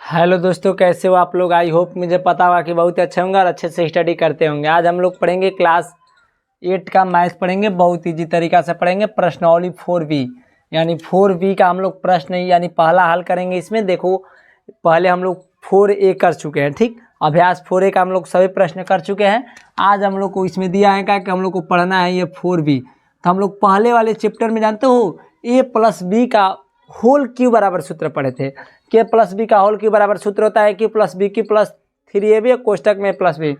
Hello दोस्तों, कैसे हो आप लोग। आई होप मुझे पता होगा कि बहुत अच्छे होंगे और अच्छे से स्टडी करते होंगे। आज हम लोग पढ़ेंगे क्लास 8 का मैथ्स पढ़ेंगे। बहुत ईजी तरीका से पढ़ेंगे। प्रश्नावली 4B यानी 4B का हम लोग प्रश्न यानी पहला हल करेंगे। इसमें देखो, पहले हम लोग 4A कर चुके हैं, ठीक। अभ्यास 4A का हम लोग सभी प्रश्न कर चुके हैं। आज हम लोग को इसमें दिया है कि हम लोग को पढ़ना है ये 4B। तो हम लोग पहले वाले चैप्टर में जानते हो A+B का होल क्यू बराबर सूत्र पढ़े थे। K+B का होल क्यू बराबर सूत्र होता है Q+B+3AB कोष्टक में +B।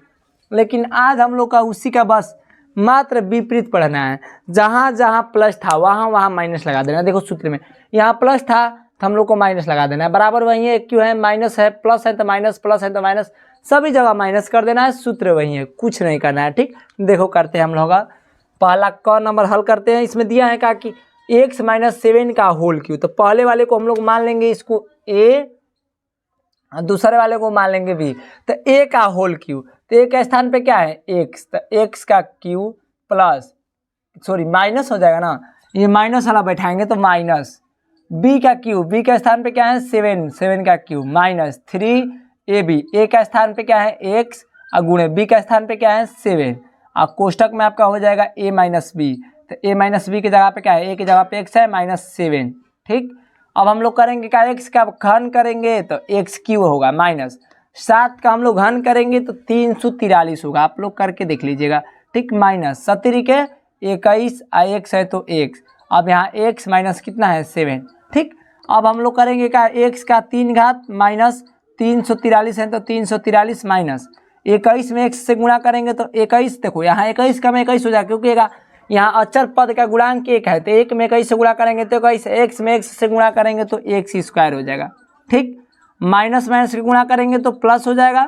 लेकिन आज हम लोग का उसी का बस मात्र विपरीत पढ़ना है। जहाँ जहाँ प्लस था वहाँ वहाँ माइनस लगा देना। देखो सूत्र में यहाँ प्लस था तो हम लोग को माइनस लगा देना है। बराबर वही है, क्यों है माइनस है, प्लस है तो माइनस, प्लस है तो माइनस, सभी जगह माइनस कर देना है। सूत्र वही है, कुछ नहीं करना है, ठीक। देखो करते हैं हम लोग। पहला क नंबर हल करते हैं। इसमें दिया है क्या कि x-7 का होल क्यू। तो पहले वाले को हम लोग मान लेंगे इसको a, दूसरे वाले को मान लेंगे b। तो a का होल क्यू, तो a के स्थान पे क्या है x, तो x का क्यू प्लस माइनस हो जाएगा ना, ये माइनस वाला बैठाएंगे तो माइनस b का क्यू, b के स्थान पे क्या है 7 का क्यू माइनस 3ab, a का स्थान पे क्या है x और गुणे b का स्थान पे क्या है 7 और कोष्टक में आपका हो जाएगा a-b। तो a-b की जगह पे क्या है, a की जगह पे x है -7, ठीक। अब हम लोग करेंगे क्या, x का घन करेंगे तो x क्यू होगा माइनस 7 का हम लोग घन करेंगे तो 343 होगा। आप लोग करके देख लीजिएगा, ठीक। माइनस 17 के 21 x है तो x। अब यहाँ x माइनस कितना है 7, ठीक। अब हम लोग करेंगे क्या, x का 3 घात माइनस 343 है तो 343 माइनस 21 में x से गुणा करेंगे तो 21, देखो यहाँ 21 का में 21 हो जाएगा, क्योंकि यहाँ अचर पद का गुणांक 1 है तो 1 में 21 से गुणा करेंगे तो 21, x में x से गुणा करेंगे तो x² हो जाएगा, ठीक। माइनस माइनस से गुणा करेंगे तो प्लस हो जाएगा।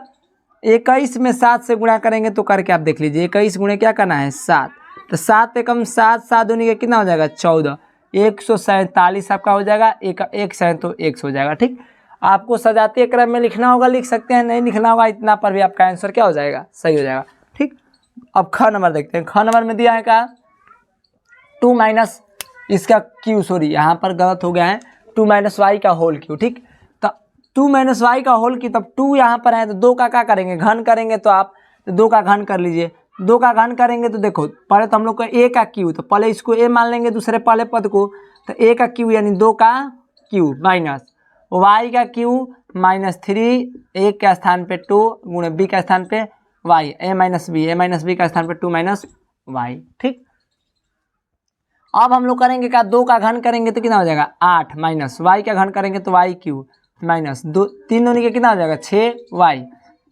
21 में 7 से गुणा करेंगे तो करके आप देख लीजिए, 21 गुणे क्या करना है 7, तो 7 एकम 7, 7 दूनी के कितना हो जाएगा 14, 147 आपका हो जाएगा। एक x है तो x हो जाएगा, ठीक। आपको सजातीय क्रम में लिखना होगा, लिख सकते हैं, नहीं लिखना होगा इतना पर भी आपका आंसर क्या हो जाएगा, सही हो जाएगा, ठीक। अब ख नंबर देखते हैं। ख नंबर में दिया है क्या 2 माइनस इसका क्यू, यहाँ पर गलत हो गया है, 2 माइनस वाई का होल क्यू, ठीक। तो 2 माइनस वाई का होल क्यू, तब 2 यहाँ पर है तो 2 का क्या करेंगे घन करेंगे, तो आप 2 का घन कर लीजिए। 2 का घन करेंगे तो देखो पहले तो हम लोग को a का क्यू, तो पहले इसको a मान लेंगे दूसरे पहले पद को, तो a का क्यू यानी 2 का क्यू माइनस y का क्यू -3, a के स्थान पे 2 गुणे b का स्थान पे y, a-b का स्थान पे 2 माइनस y, ठीक। अब हम लोग करेंगे क्या, 2 का घन करेंगे तो कितना हो जाएगा 8 माइनस y का घन करेंगे तो y क्यू माइनस 2, 3 दूनी के कितना हो जाएगा 6y,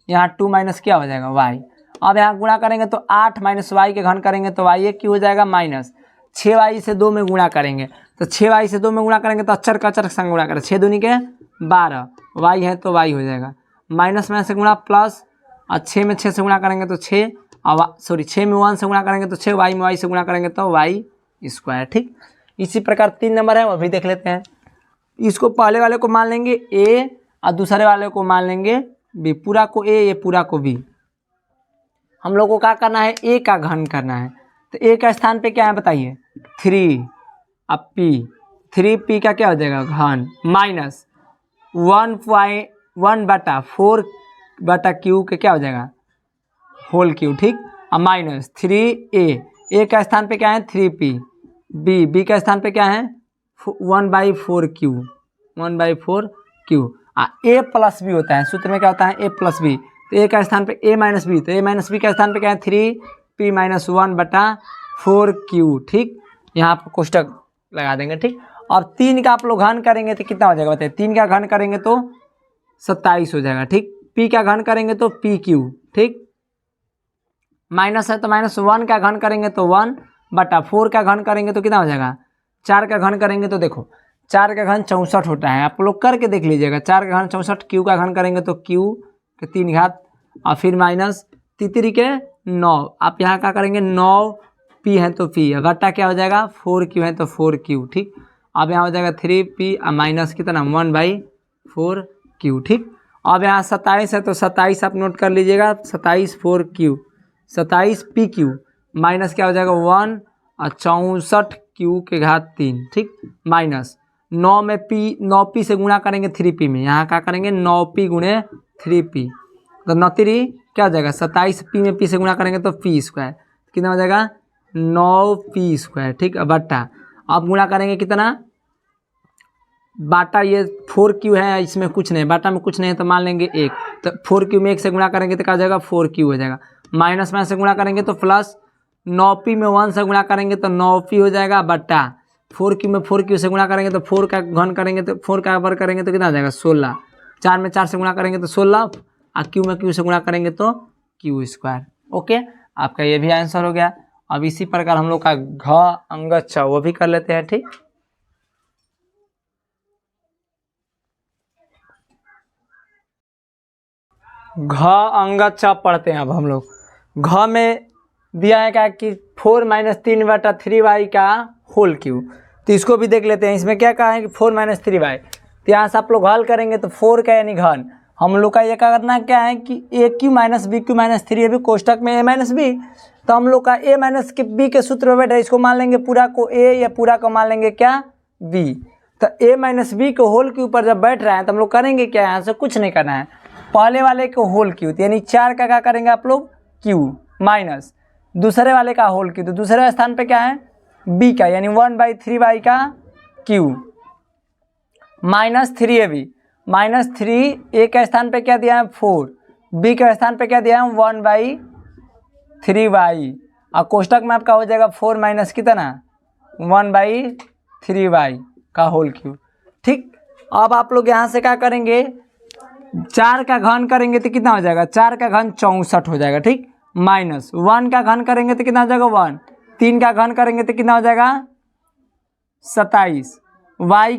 यहाँ 2 माइनस क्या हो जाएगा y। अब यहाँ गुणा करेंगे तो 8 माइनस y के घन करेंगे तो y क्यू हो जाएगा माइनस 6y से 2 में गुणा करेंगे तो 6y से 2 में गुणा करेंगे तो अक्षर का अक्षर संग गुणा करें, 6 दूनी के 12, y है तो y हो जाएगा माइनस में से गुणा प्लस, और 6 में 6 से गुणा करेंगे तो 6, और 6 में 1 से गुणा करेंगे तो 6, y में y से गुणा करेंगे तो y², ठीक। इसी प्रकार 3 नंबर है वो भी देख लेते हैं। इसको पहले वाले को मान लेंगे a और दूसरे वाले को मान लेंगे b, पूरा को a ये पूरा को b। हम लोग को क्या करना है a का घन करना है, तो a का स्थान पे क्या है बताइए 3, अब p 3p का क्या हो जाएगा घन माइनस 1/4 के क्या हो जाएगा होल क्यू, ठीक। अब माइनस 3a का स्थान पे क्या है 3p, b का स्थान पे क्या है 1/4q a+b होता है। सूत्र में क्या होता है a+b, तो a का स्थान पे a-b, तो a-b का स्थान पे क्या है 3p - 1/4q, ठीक। यहाँ पर कोष्टक लगा देंगे, ठीक। अब 3 का आप लोग घन करेंगे तो कितना हो जाएगा बताइए, 3 का घन करेंगे तो 27 हो जाएगा, ठीक। p का घन करेंगे तो pq, ठीक। माइनस है तो -1 का घन करेंगे तो 1/4 का घन करेंगे तो कितना हो जाएगा 4 का घन करेंगे तो देखो 4 का घन 64 होता है, आप लोग करके देख लीजिएगा। 4 का घन 64, q का घन करेंगे तो q के 3 घात और फिर माइनस 3 के 9, आप यहाँ क्या करेंगे 9p है तो p, घटा क्या हो जाएगा 4q है तो 4q, ठीक। अब यहाँ हो जाएगा 3p और माइनस कितना 1/4q, ठीक। अब यहाँ 27 है तो 27 आप नोट कर लीजिएगा, 27 4q 27pq माइनस क्या हो जाएगा 1 और 64q के घात 3, ठीक। माइनस 9 में पी 9p से गुणा करेंगे 3p में, यहाँ क्या करेंगे 9p गुणे 3p, तो 9 3 क्या हो जाएगा 27p में p से गुणा करेंगे तो p स्क्वायर, कितना हो जाएगा 9p स्क्वायर, ठीक है, बट्टा अब गुणा करेंगे कितना, बाटा ये 4q है, इसमें कुछ नहीं, बाटा में कुछ नहीं है तो मान लेंगे 1, तो 4q में 1 से गुणा करेंगे तो क्या हो जाएगा 4q हो जाएगा, माइनस में से गुणा करेंगे तो प्लस, 9p में 1 से गुणा करेंगे तो 9p हो जाएगा, बट्टा 4q में 4q से गुणा करेंगे तो 4 का घन करेंगे तो 4 का वर्ग करेंगे तो कितना हो जाएगा 16, 4 में 4 से गुणा करेंगे तो 16, और q में q से गुणा करेंगे तो q स्क्वायर। ओके, आपका ये भी आंसर हो गया। अब इसी प्रकार हम लोग का घ अंग च वो भी कर लेते हैं, ठीक। घ अंग च पढ़ते हैं अब हम लोग। घ में दिया है क्या कि 4 - 3/3y का होल क्यूब, तो इसको भी देख लेते हैं। इसमें क्या कहा है कि 4 - 3y, तो यहाँ से आप लोग हल करेंगे तो 4 का यानी घन, हम लोग का ये करना क्या है कि a³ - b³ - 3 भी कोष्टक में a - b, तो हम लोग का a - b के सूत्र में बैठा है, इसको मान लेंगे पूरा को a या पूरा को मान लेंगे क्या b, तो a - b के होल के ऊपर जब बैठ रहा है तो हम लोग करेंगे क्या, यहाँ से कुछ नहीं करना है, पहले वाले को होल क्यू, यानी 4 का क्या करेंगे आप लोग क्यू माइनस दूसरे वाले का होल क्यू, तो दूसरे स्थान पे क्या है b का, यानी 1/3y का Q minus 3ab, minus 3 a के स्थान पे क्या दिया है 4, b के स्थान पे क्या दिया है 1/3y, और कोष्टक में आपका हो जाएगा 4 माइनस कितना 1/3y का होल क्यू, ठीक। अब आप लोग यहाँ से क्या करेंगे, 4 का घन करेंगे तो कितना हो जाएगा, 4 का घन 64 हो जाएगा, ठीक, माइनस 1 का घन करेंगे तो कितना हो जाएगा 1, 3 का घन करेंगे तो कितना हो जाएगा 27, y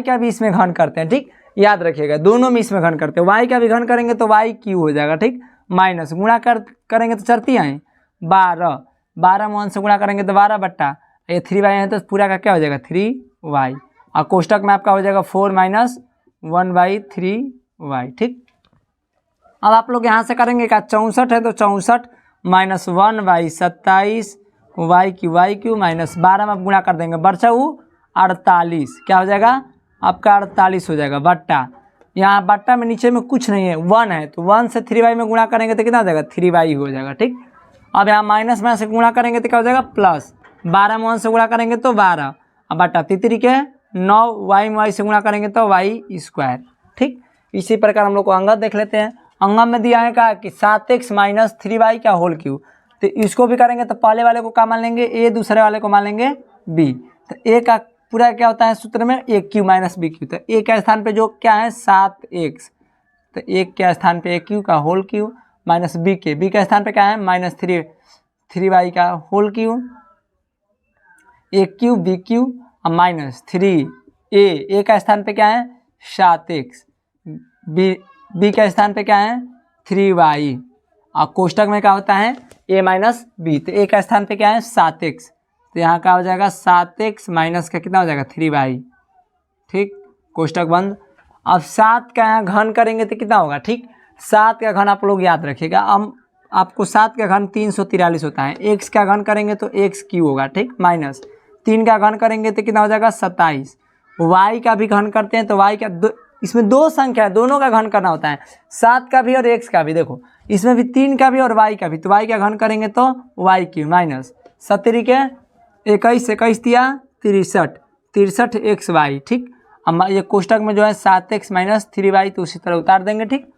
का भी इसमें घन करते हैं, ठीक, याद रखिएगा दोनों में इसमें घन करते हैं, y का भी घन करेंगे तो y³ हो जाएगा, ठीक, माइनस गुणा करेंगे तो चरती आए 12 में 1 से गुणा करेंगे तो 12 बट्टा ये 3y है तो पूरा का क्या हो जाएगा 3y, और कोष्टक में आपका हो जाएगा 4 माइनस 1/3y, ठीक। अब आप लोग यहाँ से करेंगे क्या, 64 है तो 64 माइनस 1/27 y³ माइनस 12 में गुणा कर देंगे, बचा 48, क्या हो जाएगा आपका 48 हो जाएगा, बट्टा यहाँ बट्टा में नीचे में कुछ नहीं है 1 है, तो 1 से 3y में गुणा करेंगे तो कितना हो जाएगा 3y हो जाएगा, ठीक। अब यहाँ माइनस में से गुणा करेंगे तो क्या हो जाएगा प्लस, 12 में 1 से गुणा करेंगे तो 12, अब बट्टा 3 के 9, y में y से गुणा करेंगे तो y स्क्वायर, ठीक। इसी प्रकार हम लोग को अंग देख लेते हैं। अंग में दिया है क्या कि 7x - 3y का होल क्यूब, तो इसको भी करेंगे तो पहले वाले को क्या मान लेंगे a, दूसरे वाले को मान लेंगे b, तो a का पूरा क्या होता है सूत्र में a³ - b³, तो a के स्थान पे जो क्या है 7x, तो a के स्थान पे a³ का होल क्यूब माइनस b के स्थान पे क्या है -3y का होल क्यूब, a³ b³ और माइनस 3a का स्थान पे क्या है 7x, b के स्थान पे क्या है 3y, और कोष्टक में क्या होता है a - b, तो a का स्थान पे क्या है 7x, तो यहाँ क्या हो जाएगा 7x माइनस का कितना हो जाएगा 3y, ठीक, कोष्टक बंद। अब 7 का यहाँ घन करेंगे तो कितना होगा, ठीक, 7 का घन आप लोग याद रखिएगा, अब आपको 7 का घन 343 होता है, x का घन करेंगे तो x³ होगा, ठीक, माइनस 3 का घन करेंगे तो कितना हो जाएगा 27, y का भी घन करते हैं तो y का इसमें 2 संख्या है, दोनों का घन करना होता है, 7 का भी और x का भी, देखो इसमें भी 3 का भी और y का भी, तो y का घन करेंगे तो y³ माइनस 7 के 21 दिया 63xy, ठीक। अब ये कोष्टक में जो है 7x - 3y, तो उसी तरह उतार देंगे, ठीक।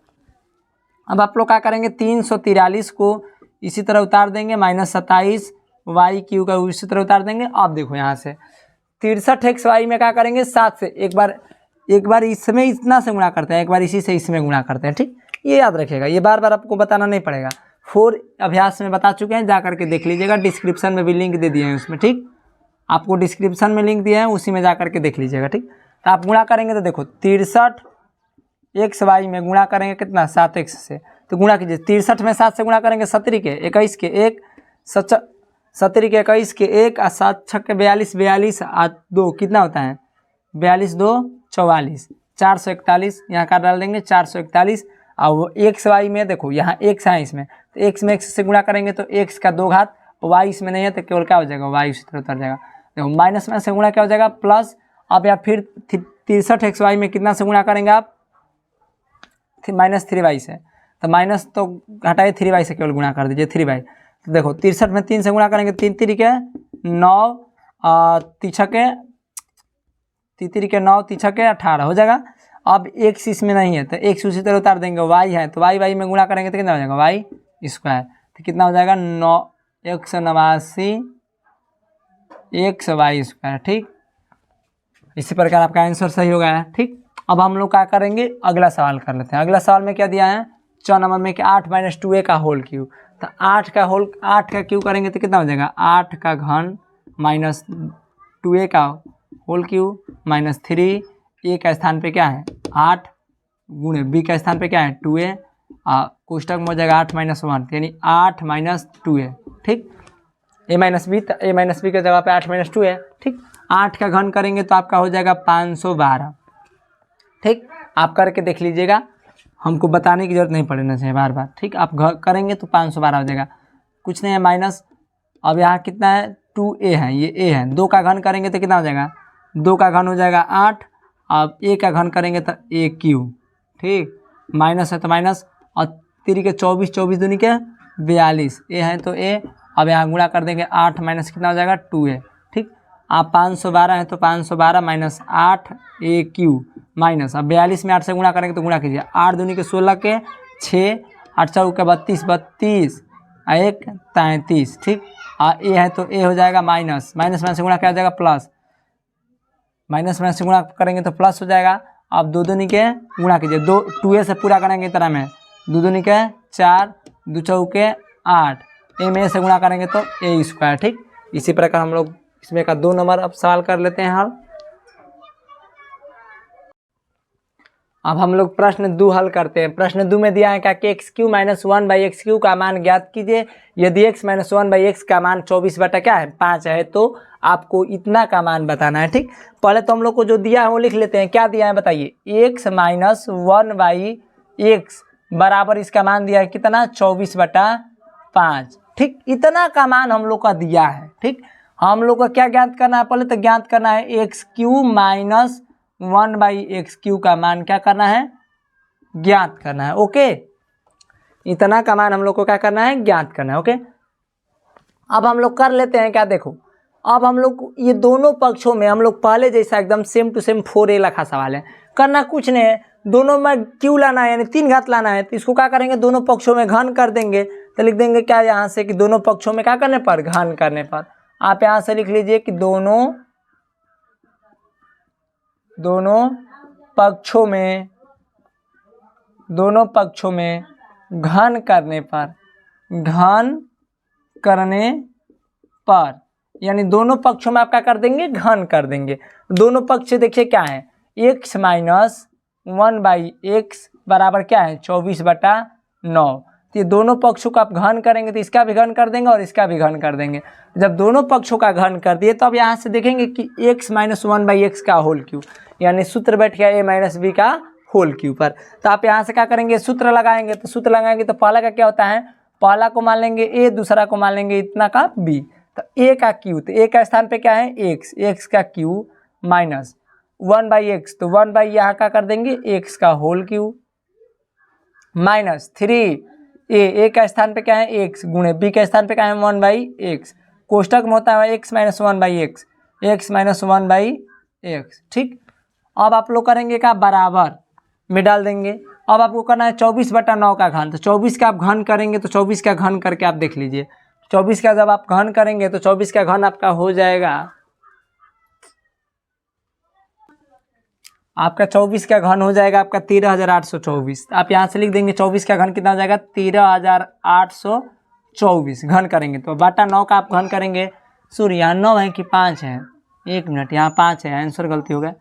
अब आप लोग क्या करेंगे 343 को इसी तरह उतार देंगे, माइनस 27 y³ का उसी तरह उतार देंगे। अब देखो यहाँ से 63xy में क्या करेंगे 7 से एक बार इसमें इतना से गुणा करते हैं, एक बार इसी से इसमें गुणा करते हैं, ठीक, ये याद रखिएगा, ये बार बार आपको बताना नहीं पड़ेगा, 4 अभ्यास में बता चुके हैं, जा करके देख लीजिएगा, डिस्क्रिप्शन में भी लिंक दे दिए हैं उसमें, ठीक, आपको डिस्क्रिप्शन में लिंक दिए हैं उसी में जा करके देख लीजिएगा, ठीक। तो आप गुणा करेंगे तो देखो 63xy में गुणा करेंगे कितना 7x से, तो गुणा कीजिए 63 में 7 से गुणा करेंगे 17 के 21 के 1 17 के 21 के 1 और 7 छक्के 42 42 और 2 कितना होता है 42 2 44 441, यहाँ का डाल देंगे 441, और एक्स वाई में देखो यहाँ x है इसमें, तो x में x से गुणा करेंगे तो x का 2 घात, y इसमें नहीं है तो केवल क्या हो जाएगा y उसी तरह उतर जाएगा, देखो माइनस में से गुणा क्या हो जाएगा प्लस, अब या फिर 63x में कितना से गुणा करेंगे आप, -3y से, तो माइनस तो हटाइए 3y से केवल गुणा कर दीजिए 3y। तो देखो 63 में 3 से गुणा करेंगे, 3 3 के 9, तीन के 9, 3 के 18 हो जाएगा। अब x इसमें नहीं है तो x उसी तरह उतार देंगे, y है तो y में गुणा करेंगे तो कितना हो जाएगा y स्क्वायर, तो कितना हो जाएगा 189 x y स्क्वायर। ठीक, इसी प्रकार आपका आंसर सही हो गया है। ठीक, अब हम लोग क्या करेंगे, अगला सवाल कर लेते हैं। अगला सवाल में क्या दिया है 4 नंबर में कि 8 - 2a का होल क्यूब। तो 8 का क्यूब करेंगे तो कितना हो जाएगा 8 का घन माइनस 2a का होल क्यूब माइनस 3, a का स्थान पे क्या है 8 गुणे b का स्थान पे क्या है 2a, कोष्टक में हो जाएगा 8 - 1 यानी 8 - 2a। ठीक, a - b, a - b के जगह पे 8 - 2 है। ठीक, 8 का घन करेंगे तो आपका हो जाएगा 512। ठीक, आप करके देख लीजिएगा, हमको बताने की जरूरत नहीं पड़ना चाहिए बार बार। ठीक, आप करेंगे तो 512 हो जाएगा, कुछ नहीं है माइनस। अब यहाँ कितना है 2a है, ये a है, 2 का घन करेंगे तो कितना हो जाएगा 2 का घन हो जाएगा 8, अब a का घन करेंगे तो a क्यूब। ठीक, माइनस है तो माइनस, और 3 के 24, 24 दूनी के 42, a है तो a, अब यहाँ गुणा कर देंगे 8 माइनस कितना हो जाएगा 2a। ठीक, आप 512 है तो 512 माइनस 8 a क्यूब माइनस, अब 42 में 8 से गुणा करेंगे तो गुणा कीजिए, 8 दूनी के 16 के 6, 8 चौके के 32, 32 1 33। ठीक, ए है तो ए हो जाएगा माइनस, माइनस से गुणा क्या हो जाएगा प्लस, माइनस से गुणा करेंगे तो प्लस हो जाएगा। अब 2 दूनी के गुणा कीजिए, 2a से पूरा करेंगे तरह में, 2 दूनी के 4, 2 चौके 8, ए में से गुणा करेंगे तो a स्क्वायर। ठीक, इसी प्रकार हम लोग इसमें का 2 नंबर अब सवाल कर लेते हैं हल। अब हम लोग प्रश्न 2 हल करते हैं। प्रश्न 2 में दिया है क्या कि x³ - 1/x³ का मान ज्ञात कीजिए। यदि x - 1/x का मान 24 बटा क्या है 5 है तो आपको इतना का मान बताना है। ठीक, पहले तो हम लोग को जो दिया है वो लिख लेते हैं। क्या दिया है बताइए, x - 1/x बराबर इसका मान दिया है कितना 24/5। ठीक, इतना का मान हम लोग का दिया है। ठीक, हम लोग का क्या ज्ञात करना है, पहले तो ज्ञात करना है x³ - 1/x³ का मान क्या करना है ज्ञात करना है। ओके, इतना का मान हम लोग को क्या करना है ज्ञात करना है। ओके, अब हम लोग कर लेते हैं क्या, देखो अब हम लोग ये दोनों पक्षों में हम लोग पहले जैसा एकदम सेम टू सेम 4a लिखा सवाल है, करना कुछ नहीं है, दोनों में क्यों लाना है यानी 3 घात लाना है, तो इसको क्या करेंगे दोनों पक्षों में घन कर देंगे। तो लिख देंगे क्या यहाँ से कि दोनों पक्षों में क्या करने पर घन करने पर, आप यहाँ से लिख लीजिए कि दोनों पक्षों में घन करने पर यानी दोनों पक्षों में आप क्या कर देंगे घन कर देंगे। दोनों पक्ष देखिए क्या है x - 1/x बराबर क्या है 24/9। तो ये दोनों पक्षों का आप घन करेंगे तो इसका भी घन कर देंगे और इसका भी घन कर देंगे। जब दोनों पक्षों का घन कर दिए तो अब यहाँ से देखेंगे कि x - 1/x का होल क्यूब यानी सूत्र बैठ गया a - b का होल क्यूब पर। तो आप यहाँ से क्या करेंगे सूत्र लगाएंगे, तो सूत्र लगाएंगे तो पहला का क्या होता है, पहला को मान लेंगे a, दूसरा को मान लेंगे इतना का b। तो a का क्यूब, तो a का स्थान पे क्या है x का क्यूब माइनस 1/x, तो 1 यहाँ का कर देंगे x का होल क्यूब माइनस 3a का स्थान पे क्या है x गुणे b का स्थान पे क्या है 1/x, कोष्टक में होता है x - 1/x, x - 1/x। ठीक, अब आप लोग करेंगे क्या बराबर में डाल देंगे। अब आपको करना है 24/9 का घन, तो 24 का आप घन करेंगे तो 24 का घन करके आप देख लीजिए, 24 का जब आप घन करेंगे तो 24 का घन आपका हो जाएगा, आपका 24 का घन हो जाएगा आपका 13,824। आप यहाँ से लिख देंगे 24 का घन कितना हो जाएगा 13,824 घन करेंगे तो बटा 9 का आप घन करेंगे। सॉरी यहाँ 9 है कि 5 है, 1 मिनट, यहाँ 5 है, आंसर गलती हो गया,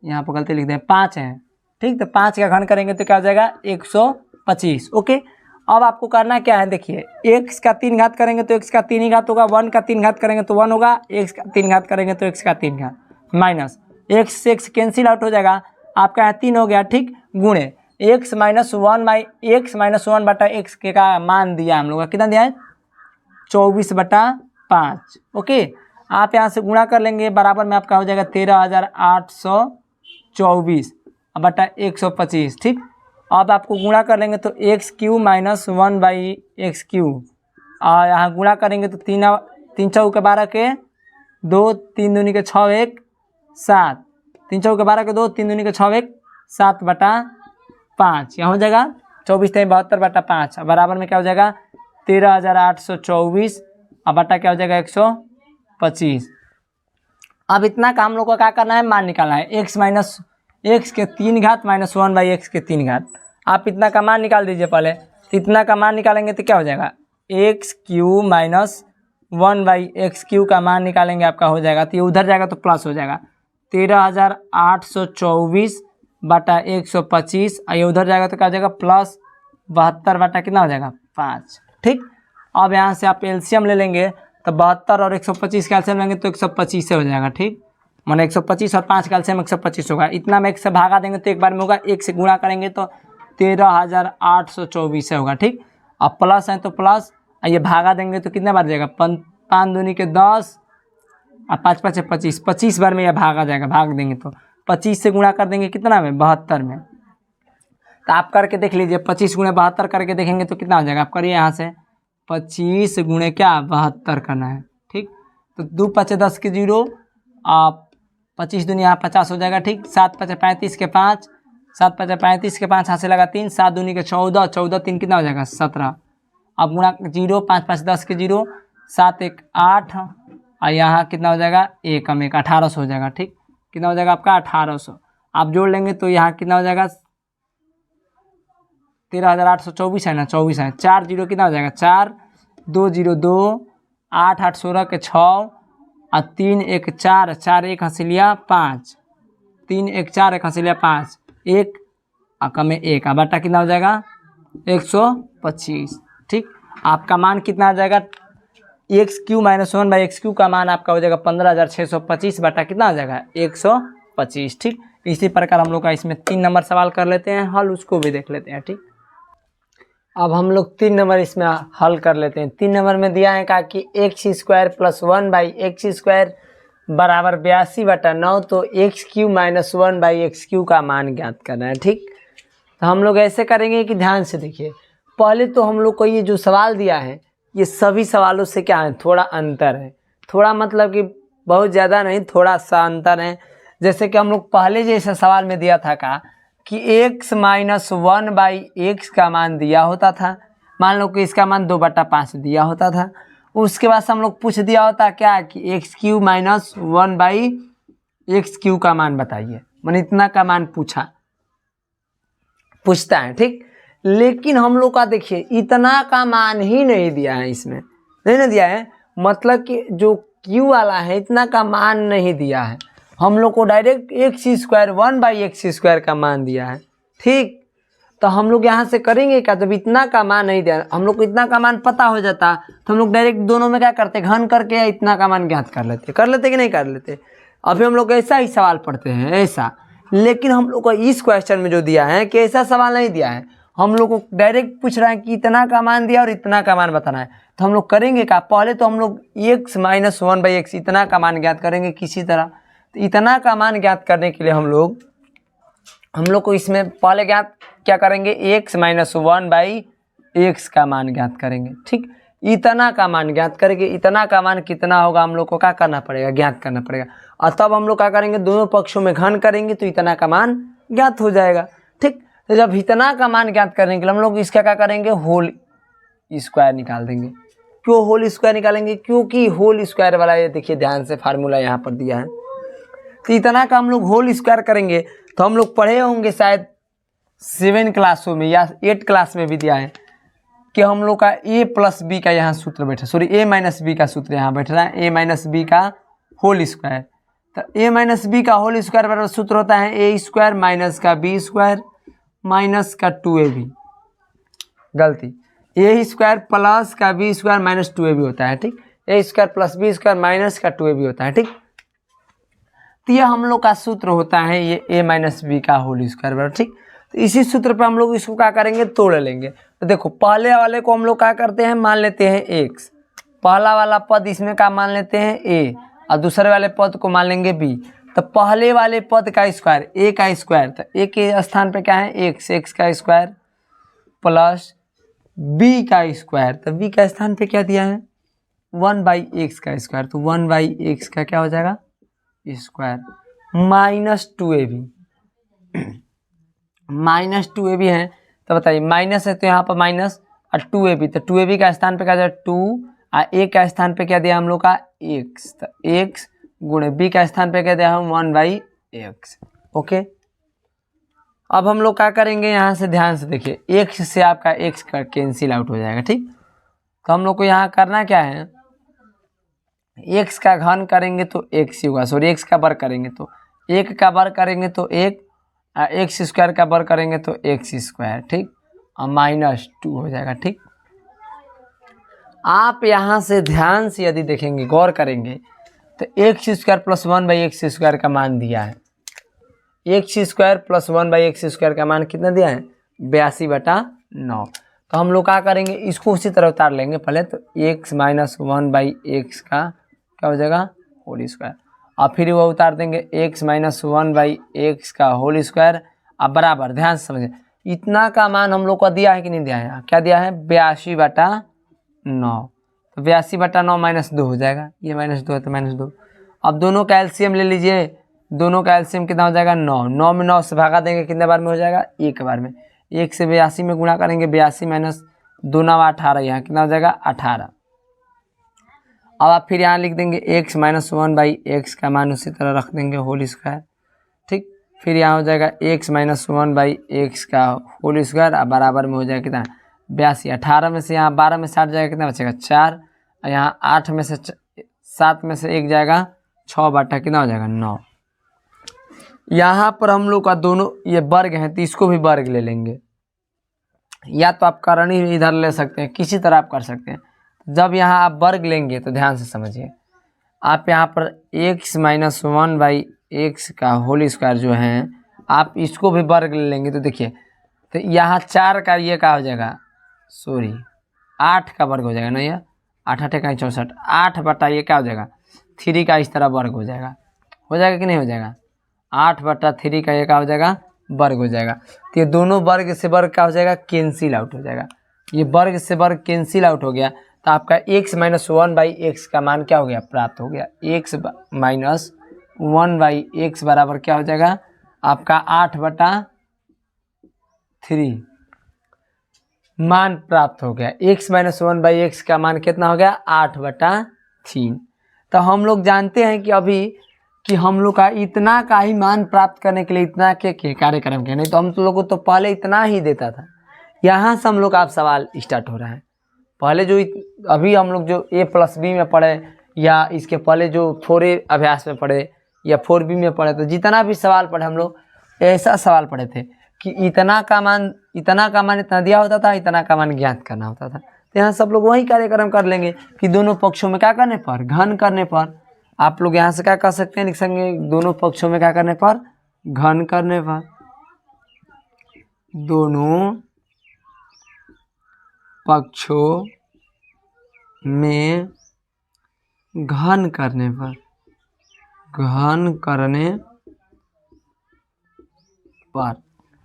यहाँ पर गलती लिख दें 5 है। ठीक, तो 5 का घन करेंगे तो क्या हो जाएगा 125। ओके, अब आपको करना क्या है देखिए, x का 3 घात करेंगे तो x का 3 ही घात होगा, 1 का 3 घात करेंगे तो 1 होगा, x का 3 घात करेंगे तो x का 3 घात माइनस x से x कैंसिल आउट हो जाएगा, आपका यहाँ 3 हो गया। ठीक, गुणे x - 1/x के का मान दिया हम लोग का कितना दिया है 24/5। ओके, आप यहाँ से गुणा कर लेंगे, बराबर में आपका हो जाएगा 13,824 बटा 125। ठीक, अब आपको गुणा कर लेंगे तो एक्स क्यू माइनस 1/x³ और यहाँ गुणा करेंगे तो 3 चौके 12 के 2, 3 दूनी के 6, 1 7, 3 चौके 12 के 2, 3 दूनी के 6, 1 7 बटा 5। यहाँ हो जाएगा 24×72 बटा 5 बराबर में क्या हो जाएगा 13,824 और बटा क्या हो जाएगा 125। अब इतना का हम लोग को क्या करना है, मान निकालना है, x माइनस एक्स के 3 घात माइनस 1/x के 3 घात। आप इतना का मान निकाल दीजिए पहले। तो इतना का मान निकालेंगे तो क्या हो जाएगा x³ माइनस 1/x³ का मान निकालेंगे, आपका हो जाएगा तो ये उधर जाएगा तो प्लस हो जाएगा 13,824 बटा 125 और ये उधर जाएगा तो क्या हो जाएगा प्लस 72 बटा कितना हो जाएगा 5। ठीक, अब यहाँ से आप एलसीएम ले लेंगे तो 72 और 125 का एलसीएम लेंगे तो 125 से हो जाएगा। ठीक, माने 125 और 5 का एलसीएम 125 होगा। इतना में 1 से भागा देंगे तो एक बार में होगा, 1 से गुणा करेंगे तो 13,824 से होगा। ठीक, अब प्लस है तो प्लस, ये भागा देंगे तो कितने बार जाएगा 5 दूनी के 10 और 5 5 25, 25 बार में यह भागा जाएगा। भाग देंगे तो 25 से गुणा कर देंगे कितना में 72 में। तो आप करके देख लीजिए, 25 गुणे 72 करके देखेंगे तो कितना हो जाएगा। आप करिए यहाँ से 25 गुणे क्या 72 करना है। ठीक, तो 2 5 10 के 0 आप 25 दूनी यहाँ 50 हो जाएगा। ठीक, 7 5 35 के 5, 7 5 35 के 5 हाथ से लगा 3, 7 दूनी के 14, 14 3 कितना हो जाएगा 17। अब गुणा 0 5 5 10 के 0, 7 1 8 और यहाँ कितना हो जाएगा 1 कम 1 1800 हो जाएगा। ठीक, कितना हो जाएगा आपका 1800। आप जोड़ लेंगे तो यहाँ कितना हो जाएगा 13,824 है ना, 24 है, 4 0 कितना हो जाएगा 4 2 0 2 8 8 16 के 6 और 3 1 4 4 1 हंसिलिया 5 3 1 4 1 हंसिलिया 5 1 और कम 1 बटा कितना हो जाएगा 125। ठीक, आपका मान कितना आ जाएगा x³ माइनस 1/x³ का मान आपका हो जाएगा 15,625 बटा कितना हो जाएगा 125। ठीक, इसी प्रकार हम लोग का इसमें 3 नंबर सवाल कर लेते हैं हल, उसको भी देख लेते हैं। ठीक, अब हम लोग 3 नंबर इसमें हल कर लेते हैं। 3 नंबर में दिया है कहा कि x² प्लस 1/x² बराबर 82 बटा 9, तो x³ माइनस 1/x³ का मान ज्ञात करना है। ठीक, तो हम लोग ऐसे करेंगे कि ध्यान से देखिए, पहले तो हम लोग को ये जो सवाल दिया है ये सभी सवालों से क्या है थोड़ा अंतर है, थोड़ा मतलब कि बहुत ज़्यादा नहीं, थोड़ा सा अंतर है। जैसे कि हम लोग पहले जैसे सवाल में दिया था का कि x माइनस 1/x का मान दिया होता था, मान लो कि इसका मान 2/5 दिया होता था। उसके बाद से हम लोग पूछ दिया होता क्या कि x³ माइनस 1/x³ का मान बताइए, मैंने इतना का मान पूछता है। ठीक, लेकिन हम लोग का देखिए इतना का मान ही नहीं दिया है, इसमें नहीं ना दिया है, मतलब कि जो q वाला है इतना का मान नहीं दिया है, हम लोग को डायरेक्ट x² 1/x² का मान दिया है। ठीक, तो हम लोग यहाँ से करेंगे क्या, जब इतना का मान नहीं दिया, हम लोग को इतना का मान पता हो जाता तो हम लोग डायरेक्ट दोनों में क्या करते घन करके या इतना का मान ज्ञात कर लेते कि नहीं कर लेते। अभी हम लोग ऐसा ही सवाल पढ़ते हैं ऐसा, लेकिन हम लोग को इस क्वेश्चन में जो दिया है कि ऐसा सवाल नहीं दिया है, हम लोग को डायरेक्ट पूछ रहा है कि इतना का मान दिया और इतना का मान बताना है। तो हम लोग करेंगे क्या, पहले तो हम लोग x माइनस 1/x इतना का मान ज्ञात करेंगे किसी तरह। तो इतना का मान ज्ञात करने के लिए हम लोग को इसमें पहले क्या करेंगे x माइनस 1/x का मान ज्ञात करेंगे। ठीक, इतना का मान ज्ञात करेंगे, इतना का मान कितना होगा हम लोग को क्या करना पड़ेगा ज्ञात करना पड़ेगा, और तब हम लोग क्या करेंगे दोनों पक्षों में घन करेंगे तो इतना का मान ज्ञात हो जाएगा। ठीक, तो जब इतना का मान ज्ञात करने के लिए हम लोग इसका क्या करेंगे होल स्क्वायर निकाल देंगे। क्यों होल स्क्वायर निकालेंगे, क्योंकि होल स्क्वायर वाला ये देखिए ध्यान से फार्मूला यहाँ पर दिया है। तो इतना का हम लोग होल स्क्वायर करेंगे तो हम लोग पढ़े होंगे शायद 7 क्लासों में या 8 क्लास में भी दिया है कि हम लोग का a प्लस बी का यहाँ सूत्र बैठा, सॉरी a माइनस बी का सूत्र यहाँ बैठ रहा है, a माइनस बी का होल स्क्वायर। तो a माइनस बी का होल स्क्वायर बराबर सूत्र होता है a² माइनस का b² माइनस का 2ab, गलती a² प्लस का b² माइनस 2ab होता है। ठीक, a² प्लस b² माइनस का 2ab होता है। ठीक, तो यह हम लोग का सूत्र होता है ये a माइनस बी का होल स्क्वायर बराबर। ठीक, तो इसी सूत्र पे हम लोग इसको क्या करेंगे तोड़ लेंगे। तो देखो पहले वाले को हम लोग क्या करते हैं मान लेते हैं x, पहला वाला पद इसमें का मान लेते हैं a, और दूसरे वाले पद को मान लेंगे b। तो पहले वाले पद का स्क्वायर a का स्क्वायर, तो a के स्थान पे क्या है x का स्क्वायर प्लस b का स्क्वायर, तो b का स्थान पे क्या दिया है 1/x का स्क्वायर, तो 1/x का क्या हो जाएगा square minus 2ab। Minus 2ab है तो बताइए माइनस है तो यहाँ पर माइनस और 2ab, तो 2ab का स्थान पे क्या जाएगा 2 और a का स्थान पे क्या दिया हम लोग का x, तो x गुणे b का स्थान पे क्या दिया हम 1/x। ओके, अब हम लोग क्या करेंगे यहाँ से ध्यान से देखिए x से आपका x का कैंसिल आउट हो जाएगा। ठीक, तो हम लोग को यहाँ करना क्या है x का घन करेंगे तो x ही होगा, सॉरी x का वर्ग करेंगे तो 1 का वर्ग करेंगे तो 1, x स्क्वायर का वर्ग करेंगे तो x स्क्वायर। ठीक, और माइनस 2 हो जाएगा। ठीक, आप यहाँ से ध्यान से यदि देखेंगे गौर करेंगे तो x square plus 1/x square का मान दिया है, x square plus 1/x square का मान कितना दिया है 82/9। तो हम लोग क्या करेंगे इसको उसी तरह उतार लेंगे पहले, तो x माइनस 1/x का क्या हो जाएगा होल स्क्वायर, और फिर वो उतार देंगे x माइनस 1/x का होल स्क्वायर। अब बराबर ध्यान से समझिए इतना का मान हम लोग को दिया है कि नहीं दिया है, क्या दिया है 82/9, तो 82/9 माइनस 2 हो जाएगा, ये माइनस 2 है तो माइनस 2। अब दोनों का एलसीएम ले लीजिए, दोनों का एलसीएम कितना हो जाएगा 9, 9 में 9 से भागा देंगे कितने बार में हो जाएगा एक बार में, 1 से 82 में गुणा करेंगे 82 माइनस 2 9 18, यहाँ कितना हो जाएगा 18। अब आप फिर यहाँ लिख देंगे x माइनस 1/x का मान उसी तरह रख देंगे होल स्क्वायर। ठीक, फिर यहाँ हो जाएगा x माइनस 1/x का होल स्क्वायर बराबर में हो जाएगा कितना 82, 18 में से यहाँ 12 में से 8 जाएगा कितना बचेगा 4, और यहाँ 8 में से 7 में से 1 जाएगा 6 बटा कितना हो जाएगा 9। यहाँ पर हम लोग का दोनों ये वर्ग हैं तो इसको भी वर्ग ले लेंगे, या तो आप करनी इधर ले सकते हैं, किसी तरह आप कर सकते हैं। जब यहाँ आप वर्ग लेंगे तो ध्यान से समझिए, आप यहाँ पर x माइनस 1/x का होल स्क्वायर जो है आप इसको भी वर्ग ले लेंगे, तो देखिए तो यहाँ 4 का ये क्या हो जाएगा सॉरी 8 का वर्ग हो जाएगा ना, ये 8 8 का 64, 8 बटा ये क्या हो जाएगा 3 का इस तरह वर्ग हो जाएगा कि नहीं हो जाएगा 8/3 का ये क्या हो जाएगा वर्ग हो जाएगा। तो ये दोनों वर्ग से वर्ग क्या हो जाएगा कैंसिल आउट हो जाएगा, ये वर्ग से वर्ग कैंसिल आउट हो गया, तो आपका x माइनस 1/x का मान क्या हो गया प्राप्त हो गया, x माइनस 1/x बराबर क्या हो जाएगा आपका 8/3 मान प्राप्त हो गया। x माइनस 1/x का मान कितना हो गया 8/3। तो हम लोग जानते हैं कि अभी कि हम लोग का इतना का ही मान प्राप्त करने के लिए इतना के कार्यक्रम के, नहीं तो हम लोगों को तो पहले इतना ही देता था। यहाँ से हम लोग का आप सवाल स्टार्ट हो रहा है, पहले जो अभी हम लोग जो a+b में पढ़े या इसके पहले जो 4a अभ्यास में पढ़े या 4b में पढ़े, तो जितना भी सवाल पढ़े हम लोग ऐसा सवाल पढ़े थे कि इतना का मान इतना दिया होता था, इतना का मान ज्ञात करना होता था। तो यहाँ सब लोग वही कार्यक्रम कर लेंगे कि दोनों पक्षों में क्या करने पर घन करने पर, आप लोग यहाँ से क्या कर सकते हैं लिख सकते दोनों पक्षों में क्या करने पर घन करने पर, दोनों पक्षों में घन करने पर,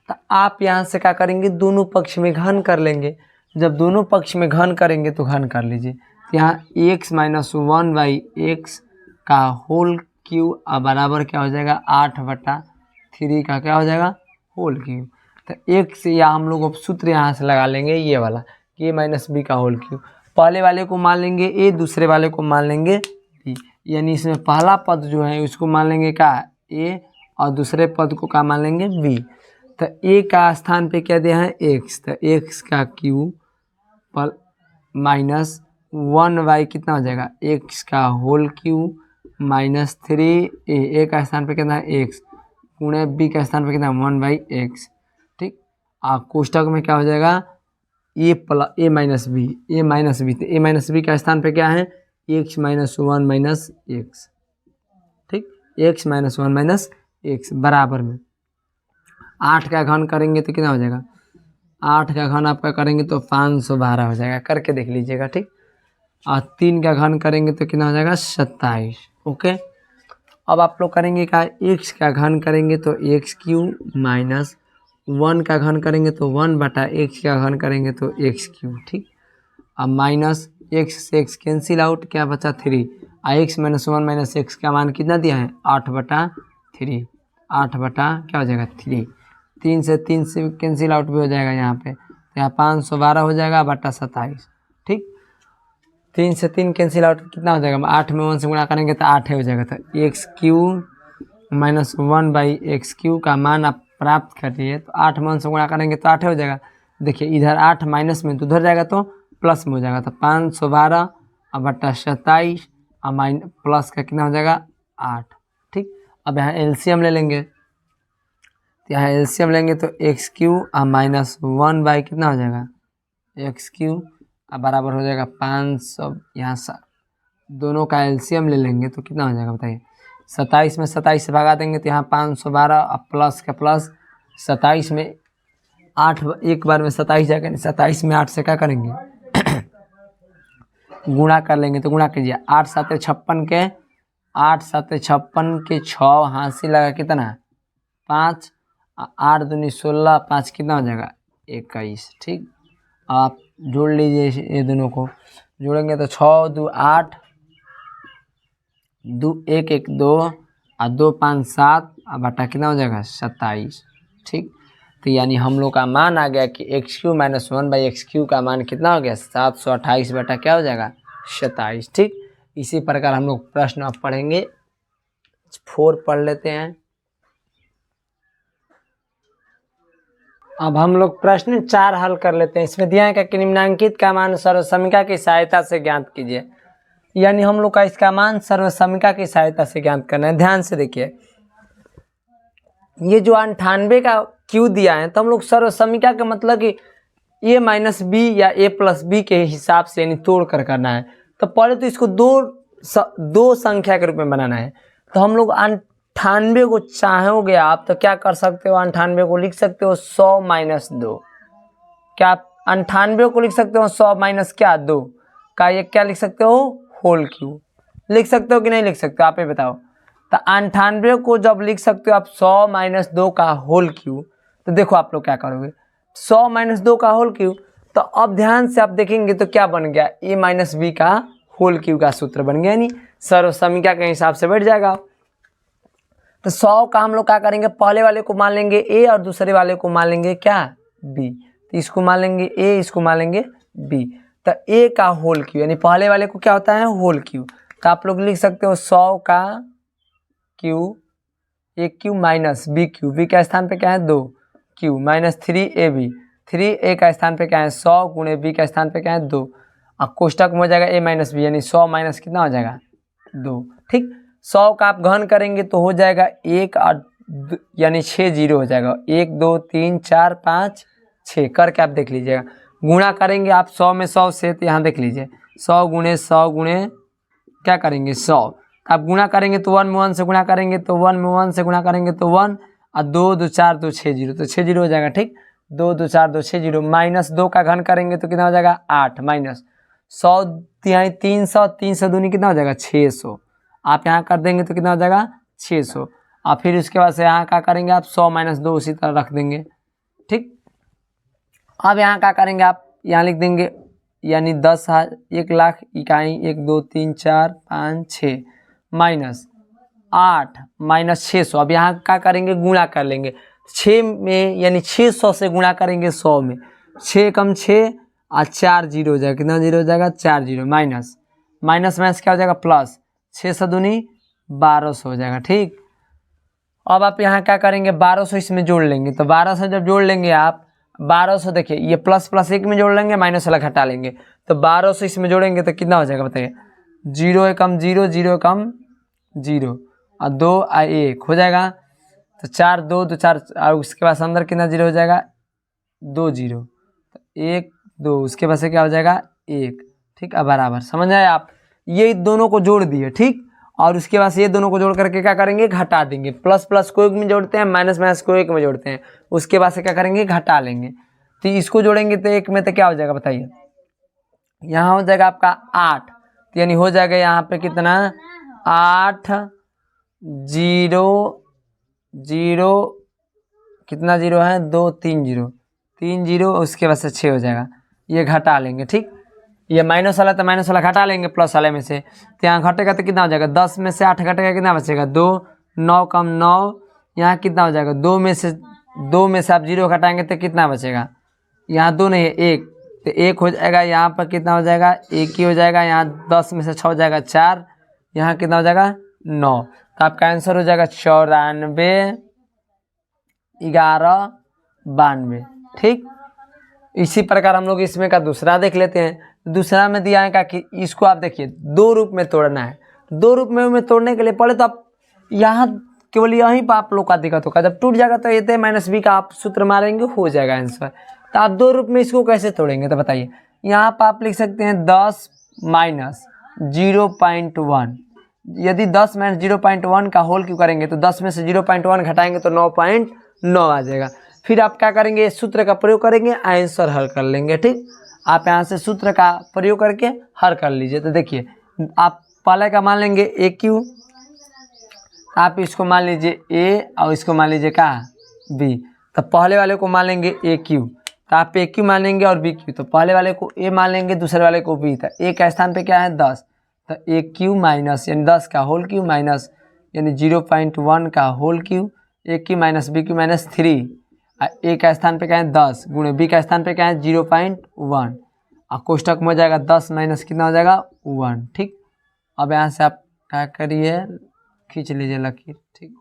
तो आप यहाँ से क्या करेंगे दोनों पक्ष में घन कर लेंगे। जब दोनों पक्ष में घन करेंगे तो घन कर लीजिए, यहाँ x माइनस 1/x का होल क्यूब बराबर क्या हो जाएगा 8/3 का क्या हो जाएगा होल क्यूब। तो एक से या हम लोग सूत्र यहाँ से लगा लेंगे ये वाला a माइनस बी का होल क्यूब, पहले वाले को मान लेंगे a, दूसरे वाले को मान लेंगे b, यानी इसमें पहला पद जो है उसको मान लेंगे क्या a और दूसरे पद को क्या मान लेंगे b। तो a का स्थान पे क्या दिया है x, तो x का क्यूब पर माइनस 1/, कितना हो जाएगा x का होल क्यूब माइनस 3a का स्थान पे कितना है x गुणे b का स्थान पे कितना 1/x। ठीक, आप कोष्टक में क्या हो जाएगा a माइनस बी, तो a माइनस बी का स्थान पे क्या है x माइनस 1 माइनस x। ठीक, x माइनस 1 माइनस x बराबर में 8 का घन करेंगे तो कितना हो जाएगा 8 का घन आपका करेंगे तो 512 हो जाएगा, करके देख लीजिएगा। ठीक, और 3 का घन करेंगे तो कितना हो जाएगा 27। ओके, अब आप लोग करेंगे क्या, x का घन करेंगे तो x³ माइनस 1 का घन करेंगे तो 1/x का घन करेंगे तो x³। ठीक, अब माइनस x से x कैंसिल आउट, क्या बचा 3, x - 1 - x का मान कितना दिया है 8/3, 8 क्या हो जाएगा 3, 3 से 3 से कैंसिल आउट भी हो जाएगा यहाँ पे, तो यहाँ 512 हो जाएगा बटा 27। ठीक, 3 से 3 कैंसिल आउट कितना हो जाएगा, 8 में 1 से गुणा करेंगे तो 8 हो जाएगा। तो x³ - 1/x³ का मान आप प्राप्त करिए, तो 8 में 1 से गुणा करेंगे तो 8 हो जाएगा। देखिए इधर 8 माइनस में तो उधर जाएगा तो प्लस में हो जाएगा, तो 512 और बटा 27 और प्लस का कितना हो जाएगा 8। ठीक, अब यहाँ एलसीएम ले लेंगे, तो यहाँ एलसीएम लेंगे तो x³ और -1 बाई कितना हो जाएगा x³ और बराबर हो जाएगा 500। यहाँ दोनों का एलसीएम ले लेंगे तो कितना हो जाएगा बताइए, 27 में 27 से भगा देंगे तो यहाँ 512 और प्लस का प्लस, 27 में 8 एक बार में 27 जाएगा, 27 में 8 से क्या करेंगे गुणा कर लेंगे, तो गुणा कीजिए 8 × 7 = 56 के 8 × 7 = 56 के 6 हाथ लगा कितना 5, 8 दूनी 16, 5 कितना हो जाएगा 21। ठीक, आप जोड़ लीजिए ये दोनों को, जोड़ेंगे तो 6 × 2 = 8, 2 1 1 2 और 2 5 7 और बटा कितना हो जाएगा 27। ठीक, तो यानी हम लोग का मान आ गया कि x³ - 1/x³ का मान कितना हो गया 728 बटा क्या हो जाएगा 27। ठीक, इसी प्रकार हम लोग प्रश्न अब पढ़ेंगे 4 पढ़ लेते हैं। अब हम लोग प्रश्न 4 हल कर लेते हैं। इसमें दिया है कि निम्नांकित का मान सर्वसमीका की सहायता से ज्ञात कीजिए, यानी हम लोग का इसका मान सर्वसमीका की सहायता से ज्ञात करना है। ध्यान से देखिए, ये जो 98 का क्यू दिया है तो हम लोग सर्वसमीका का मतलब कि a - b या a + b के हिसाब से यानी तोड़ कर करना है। तो पहले तो इसको दो संख्या के रूप में बनाना है, तो हम लोग 98 को चाहोगे आप तो क्या कर सकते हो, 98 को लिख सकते हो 100 - 2। क्या आप 98 को लिख सकते हो 100 - क्या 2 का ये क्या लिख सकते हो होल क्यू, लिख सकते हो कि नहीं लिख सकते हो आप ये बताओ। तो 98 को जब लिख सकते हो आप 100 - 2 का होल क्यू, तो देखो आप लोग क्या करोगे 100 - 2 का होल क्यू, तो अब ध्यान से आप देखेंगे तो क्या बन गया a - b का होल क्यू का सूत्र बन गया, यानी सर्वसमीका के हिसाब से बैठ जाएगा। तो 100 का हम लोग क्या करेंगे, पहले वाले को मान लेंगे a और दूसरे वाले को मान लेंगे क्या b, तो इसको मान लेंगे a, इसको मान लेंगे b। तो a का होल क्यू यानी पहले वाले को क्या होता है होल क्यू, तो आप लोग लिख सकते हो 100 का Q a³ minus b³ b का स्थान पे क्या है 2 q माइनस 3ab, 3a का स्थान पे क्या है 100 गुणे b का स्थान पे क्या है 2, और कोष्टक में हो जाएगा a - b यानी 100 माइनस कितना हो जाएगा 2। ठीक, 100 का आप घन करेंगे तो हो जाएगा 1 और यानी 6 जीरो हो जाएगा, 1 2 3 4 5 6 करके आप देख लीजिएगा। गुणा करेंगे आप 100 में 100 से, तो यहाँ देख लीजिए 100 गुणे 100 गुणे क्या करेंगे 100, आप गुणा करेंगे तो 1 में 1 से गुणा करेंगे तो 1 में 1 से गुणा करेंगे तो 1 और 2 2 4 2 6 जीरो, तो 6 जीरो हो जाएगा। ठीक, 2 2 4 2 6 जीरो, माइनस 2 का घन करेंगे तो कितना हो जाएगा 8 माइनस 100 यहाँ 300, 300 दूनी कितना हो जाएगा 600, आप यहाँ कर देंगे तो कितना हो जाएगा 600, और फिर उसके बाद से यहाँ क्या करेंगे आप 100 - 2 उसी तरह रख देंगे। ठीक, अब यहाँ क्या करेंगे आप यहाँ लिख देंगे यानी 1,00,000 इकाई 1 2 3 4 5 6 माइनस 8 माइनस 600, अब यहाँ क्या करेंगे गुणा कर लेंगे 6 में यानी 600 से गुणा करेंगे 100 में, 6 कम 6 और 4 जीरो हो जाएगा, कितना जीरो हो जाएगा 4 जीरो, माइनस माइनस क्या हो जाएगा प्लस, 600 दूनी 1200 हो जाएगा। ठीक, अब आप यहाँ क्या करेंगे 1200 इसमें जोड़ लेंगे, तो 1200 जब जोड़ लेंगे आप 1200 देखिए ये प्लस प्लस 1 में जोड़ लेंगे माइनस वाला घटा लेंगे, तो 1200 इसमें जोड़ेंगे तो कितना हो जाएगा बताइए, 0 एकम 0 0 एकम 0 और 2 और 1 हो जाएगा, तो 4 2 2 4 और उसके बाद अंदर कितना जीरो हो जाएगा 2 जीरो, तो 1 2 उसके बाद से क्या हो जाएगा 1। ठीक, अब बराबर समझ आए आप, ये दोनों को जोड़ दिए। ठीक, और उसके बाद ये दोनों को जोड़ करके क्या करेंगे घटा देंगे, प्लस प्लस को एक में जोड़ते हैं माइनस माइनस को एक में जोड़ते हैं, उसके बाद से क्या करेंगे घटा लेंगे, तो इसको जोड़ेंगे तो एक में तो क्या हो जाएगा बताइए यहाँ हो जाएगा आपका 8, तो यानी हो जाएगा यहाँ पे कितना 8 0 0 कितना जीरो है 2 3 0 3 0 उसके बाद से 6 हो जाएगा। ये घटा लेंगे ठीक, ये माइनस वाला तो माइनस वाला घटा लेंगे प्लस वाले में से, तो यहाँ घटेगा तो कितना हो जाएगा 10 में से 8 घटेगा कितना बचेगा 2, 9 कम 9, यहाँ कितना हो जाएगा 2 में से आप 0 घटाएंगे तो कितना बचेगा, यहाँ 2 नहीं है 1, तो 1 हो जाएगा, यहाँ पर कितना हो जाएगा 1 ही हो जाएगा, यहाँ 10 में से 6 हो जाएगा 4, यहाँ कितना हो जाएगा 9, तो आपका आंसर हो जाएगा 94 11 92 ठीक। इसी प्रकार हम लोग इसमें का दूसरा देख लेते हैं। दूसरा में दिया है कि इसको आप देखिए 2 रूप में तोड़ना है। 2 रूप में तोड़ने के लिए पहले तो आप यहाँ केवल यहीं पर आप लोग का दिक्कत होगा, जब टूट जाएगा तो ये माइनस बी का आप सूत्र मारेंगे हो जाएगा आंसर। तो आप 2 रूप में इसको कैसे तोड़ेंगे तो बताइए, यहाँ पर आप लिख सकते हैं 10 माइनस 0.1, यदि 10 माइनस 0.1 का होल क्यों करेंगे तो 10 में से 0.1 घटाएंगे तो 9.9 आ जाएगा। फिर आप क्या करेंगे, इस सूत्र का प्रयोग करेंगे, आंसर हल कर लेंगे ठीक। आप यहाँ से सूत्र का प्रयोग करके हल कर लीजिए। तो देखिए आप पहले का मान लेंगे ए क्यू, आप इसको मान लीजिए ए और इसको मान लीजिए का बी, तो पहले वाले को मान लेंगे ए क्यू, तो आप ए क्यू मान लेंगे और बी क्यू, तो पहले वाले को ए मान लेंगे दूसरे वाले को बी, तो ए का स्थान पे क्या है 10, तो ए क्यू माइनस यानी 10 का होल क्यू माइनस यानी 0.1 का whole cube, A cube minus B cube minus 3, A का स्थान पे क्या है 10 गुणे बी का स्थान पे क्या है 0.1, और कोष्टक में हो जाएगा 10 माइनस कितना हो जाएगा 1 ठीक। अब यहाँ से आप क्या करिए खींच लीजिए लकीर ठीक,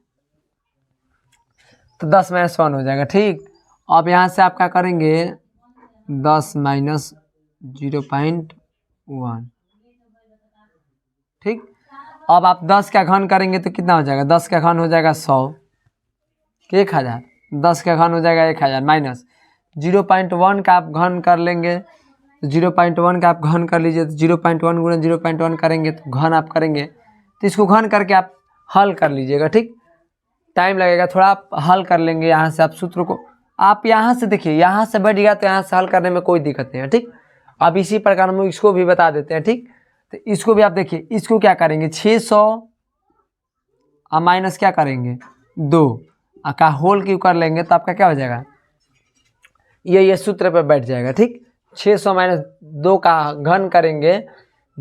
तो 10 माइनस 1 हो जाएगा ठीक। अब यहाँ से आप क्या करेंगे 10 माइनस 0.1 ठीक। अब आप 10 का घन करेंगे तो कितना हो जाएगा, 10 का घन हो जाएगा 100 1000, 10 का घन हो जाएगा 1000 माइनस 0.1 का आप घन कर लेंगे, 0.1 का आप घन कर लीजिए, तो 0.1 गुणे 0.1 करेंगे तो घन आप करेंगे, तो इसको घन करके आप हल कर लीजिएगा ठीक। टाइम लगेगा थोड़ा, आप हल कर लेंगे यहाँ से, आप सूत्र को आप यहाँ से देखिए, यहाँ से बढ़ गया तो यहाँ से हल करने में कोई दिक्कत नहीं है ठीक। अब इसी प्रकार हम इसको भी बता देते हैं ठीक। तो इसको भी आप देखिए, इसको क्या करेंगे 600 और माइनस क्या करेंगे 2 का होल क्यों कर लेंगे तो आपका क्या हो जाएगा, ये सूत्र पे बैठ जाएगा ठीक। 600 माइनस 2 का घन करेंगे,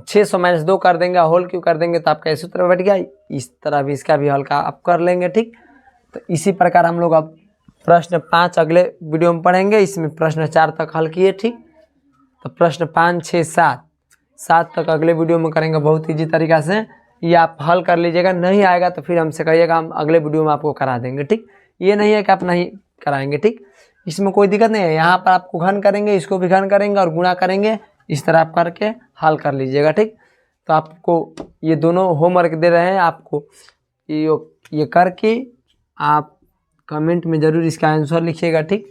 600 माइनस 2 कर देंगे, होल क्यों कर देंगे तो आपका ये सूत्र पे बैठ गया। इस तरह भी इसका भी हल का आप कर लेंगे ठीक। तो इसी प्रकार हम लोग अब प्रश्न 5 अगले वीडियो में पढ़ेंगे, इसमें प्रश्न 4 तक हल किए ठीक। तो प्रश्न 5 6 7 तक अगले वीडियो में करेंगे बहुत ईजी तरीका से, ये आप हल कर लीजिएगा। नहीं आएगा तो फिर हमसे कहिएगा, हम अगले वीडियो में आपको करा देंगे ठीक। ये नहीं है कि आप नहीं कराएंगे ठीक, इसमें कोई दिक्कत नहीं है। यहाँ पर आपको घन करेंगे, इसको भी घन करेंगे और गुणा करेंगे, इस तरह आप करके हल कर लीजिएगा ठीक। तो आपको ये दोनों होमवर्क दे रहे हैं, आपको ये करके आप कमेंट में ज़रूर इसका आंसर लिखिएगा ठीक।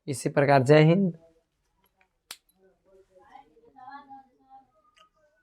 इसी प्रकार जय हिंद।